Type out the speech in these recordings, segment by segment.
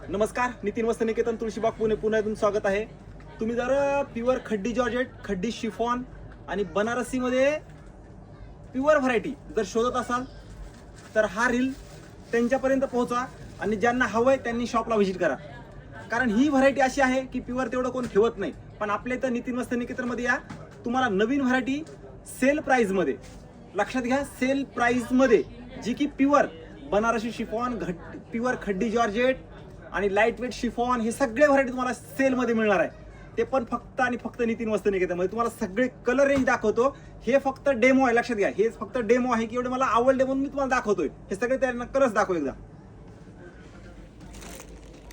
नमस्कार, नितीन वस्त्र निकेतन तुळशीबाग पुणे पुन्हा एकदा स्वागत आहे. तुम्ही जर प्युअर खड्डी जॉर्जेट, खड्डी शिफॉन आणि बनारसी मध्ये प्युअर व्हरायटी जर शोधत असाल तर हा रील त्यांच्यापर्यंत पोहोचा आणि ज्यांना हवंय त्यांनी शॉपला व्हिजिट करा. कारण ही व्हरायटी अशी आहे की प्युअर तेवढं कोण ठेवत नाही, पण आपल्या इथं नितीन वस्त्र निकेतन मध्ये या तुम्हाला नवीन व्हरायटी सेल प्राइस मध्ये, लक्षात घ्या सेल प्राइस मध्ये, जी की प्युअर बनारसी शिफॉन, प्युअर खड्डी जॉर्जेट आणि लाईट वेट शिफॉन हे सगळे व्हरायटी तुम्हाला सेल मध्ये मिळणार आहे. ते पण फक्त आणि फक्त नितीन वस्त्र निकेतन मध्ये. तुम्हाला सगळे कलर रेंज दाखवतो. हे फक्त डेमो आहे, लक्षात घ्या हे फक्त डेमो आहे की एवढे मला आवडले म्हणून मी तुम्हाला दाखवतोय. हे सगळे त्यांना कलर्स दाखव एकदा.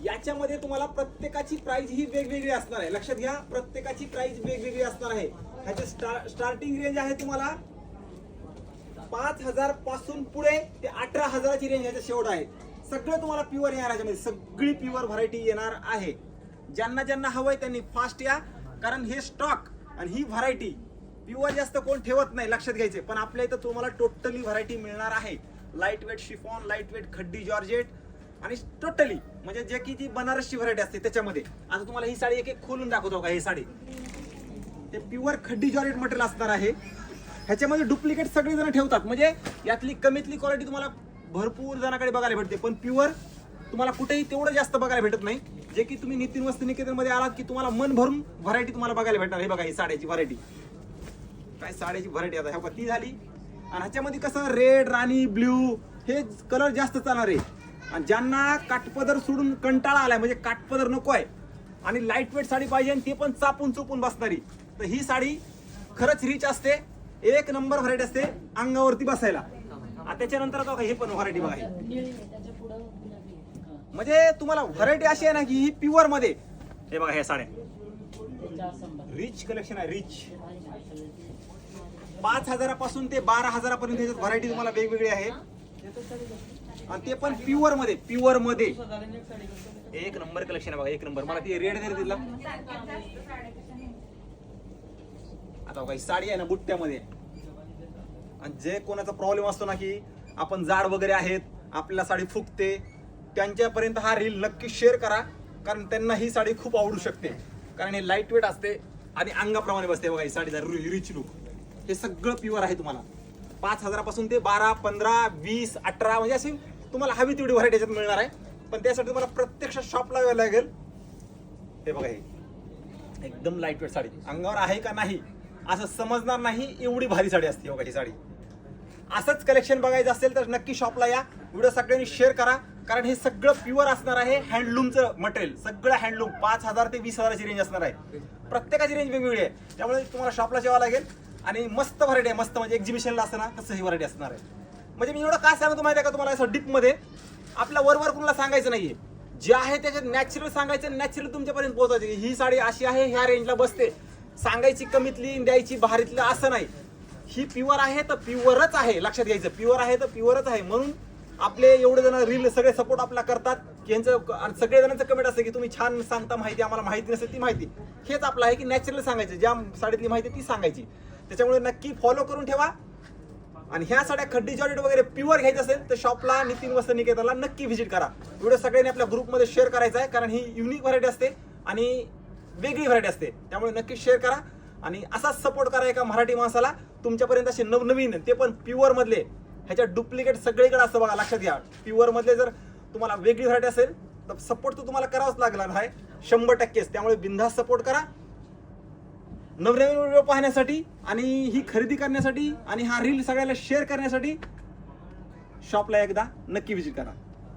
याच्यामध्ये तुम्हाला प्रत्येकाची प्राइस ही वेगवेगळी असणार आहे, लक्षात घ्या प्रत्येकाची प्राइस वेगवेगळी असणार आहे. ह्याची स्टार्टिंग रेंज आहे तुम्हाला 5,000 पासून पुढे ते 18,000ची रेंज ह्याचा शेवट आहे. सगळं तुम्हाला प्युअर येणार याच्यामध्ये, सगळी प्युअर व्हरायटी येणार आहे. ज्यांना ज्यांना हवंय त्यांनी फास्ट या, कारण हे स्टॉक आणि ही व्हरायटी प्युअर जास्त कोण ठेवत नाही, लक्षात घ्यायचे. पण आपल्या इथं तुम्हाला टोटली व्हरायटी मिळणार आहे. Light weight chiffon, light weight खड्डी जॉर्जेट आणि टोटली म्हणजे जे की जी बनारसची व्हरायटी असते त्याच्यामध्ये. आता तुम्हाला ही साडी एक एक खोलून दाखवतो का. ही साडी ते प्युअर खड्डी जॉर्जेट मटेरियल असणार आहे. ह्याच्यामध्ये डुप्लिकेट सगळे जण ठेवतात, म्हणजे यातली कमीतली क्वालिटी तुम्हाला भरपूर जणांकडे बघायला भेटते, पण प्युअर तुम्हाला कुठेही तेवढं जास्त बघायला भेटत नाही. जे की तुम्ही नितीन वस्त्र निकेतन मध्ये आलात की तुम्हाला मन भरून व्हरायटी तुम्हाला बघायला भेटणार. हे बघा ही साड्याची व्हरायटी, काय साड्याची व्हरायटी आता ह्या ती झाली. आणि ह्याच्यामध्ये कसं रेड, राणी, ब्ल्यू हे कलर जास्त चालणार आहे. आणि ज्यांना काठपदर सोडून कंटाळा आलाय, म्हणजे काठपदर नको आहे आणि लाईट वेट साडी पाहिजे आणि ते पण चापून चुपून बसणारी, तर ही साडी खरंच रिच असते. एक नंबर व्हरायटी असते अंगावरती बसायला. त्याच्यानंतर आता हे पण व्हरायटी बघा, म्हणजे तुम्हाला व्हरायटी अशी आहे ना की ही प्युअर मध्ये. हे बघा ह्या साड्या रिच कलेक्शन आहे, रिच. 5,000 पासून ते 12,000 पर्यंत ह्याच्यात व्हरायटी तुम्हाला वेगवेगळी आहे. आणि ते पण प्युअर मध्ये, प्युअर मध्ये एक नंबर कलेक्शन आहे बघा, एक नंबर. मला ती रेड दे दिला. आता बघा ही साडी आहे ना बुट्ट्यामध्ये. आणि जे कोणाचा प्रॉब्लेम असतो ना की आपण जाड वगैरे आहेत, आपल्याला साडी फुगते, त्यांच्यापर्यंत हा रील नक्की शेअर करा, कारण त्यांना ही साडी खूप आवडू शकते. कारण हे लाईट वेट असते आणि अंगाप्रमाणे बसते बघा ही साडीचा रिच लुक. हे सगळं प्युअर आहे. तुम्हाला 5,000 पासून ते 12, 15, 20, 18 म्हणजे अशी तुम्हाला हवी तेवढी व्हरायटी याच्यात मिळणार आहे. पण त्यासाठी तुम्हाला प्रत्यक्ष शॉपला यावं लागेल. हे बघा हे एकदम लाईट वेट साडी, अंगावर आहे का नाही असं समजणार नाही, एवढी भारी साडी असते बघा ही साडी. असंच कलेक्शन बघायचं असेल तर नक्की शॉपला या. व्हिडिओ सगळ्यांनी शेअर करा, कारण हे सगळं प्युअर असणार आहे. हँडलूमचं मटेरियल, सगळं हँडलूम. 5,000 ते 20,000ची रेंज असणार आहे. प्रत्येकाची रेंज वेगवेगळी आहे, त्यामुळे तुम्हाला शॉपला यावं लागेल. आणि मस्त व्हरायटी आहे, मस्त म्हणजे एक्झिबिशनला असतं ना तसं ही व्हरायटी असणार आहे. म्हणजे मी एवढं काय सांगतो माहिती आहे का तुम्हाला, असं डीप मध्ये आपल्या वरवर कुणाला सांगायचं नाहीये. जे आहे त्याच्यात नॅचरल सांगायचं, नॅचरल तुमच्यापर्यंत पोहोचायचं. ही साडी अशी आहे, ह्या रेंजला बसते, सांगायची कमीतली द्यायची भारीतलं असं नाही. ही प्युअर आहे तर प्युअरच आहे, लक्षात घ्यायचं. प्युअर आहे तर प्युअरच आहे. म्हणून आपले एवढे जण रील सगळे सपोर्ट आपला करतात की यांचं सगळे जणांचं कमेंट असतं की तुम्ही छान सांगता माहिती, आम्हाला माहिती नसेल ती माहिती. हेच आपलं आहे की नॅचरल सांगायचं, ज्या साडीतली माहिती ती सांगायची. त्याच्यामुळे नक्की फॉलो करून ठेवा. आणि ह्या साड्या खड्डी जॉर्जेट वगैरे प्युअर घ्यायचं असेल तर शॉपला नितीन वस्त्र निकेतनला नक्की व्हिजिट करा. व्हिडिओ सगळ्यांनी आपल्या ग्रुपमध्ये शेअर करायचा आहे, कारण ही युनिक व्हरायटी असते आणि वेगळी व्हरायटी असते. त्यामुळे नक्की शेअर करा आणि असाच सपोर्ट करा एका मराठी माणसाला. तुमच्यापर्यंत असे नवनवीन, ते पण प्युअर मधले, ह्याच्यात डुप्लिकेट सगळीकडे असतं बघा, लक्षात घ्या. प्युअर मधले जर तुम्हाला वेगळी व्हरायटी असेल तर सपोर्ट तर तुम्हाला करावाच लागणार आहे 100%. त्यामुळे बिनधास्त सपोर्ट करा. नवनवीन व्हिडिओ पाहण्यासाठी आणि ही खरेदी करण्यासाठी आणि हा रील सगळ्याला शेअर करण्यासाठी शॉपला एकदा नक्की व्हिजिट करा.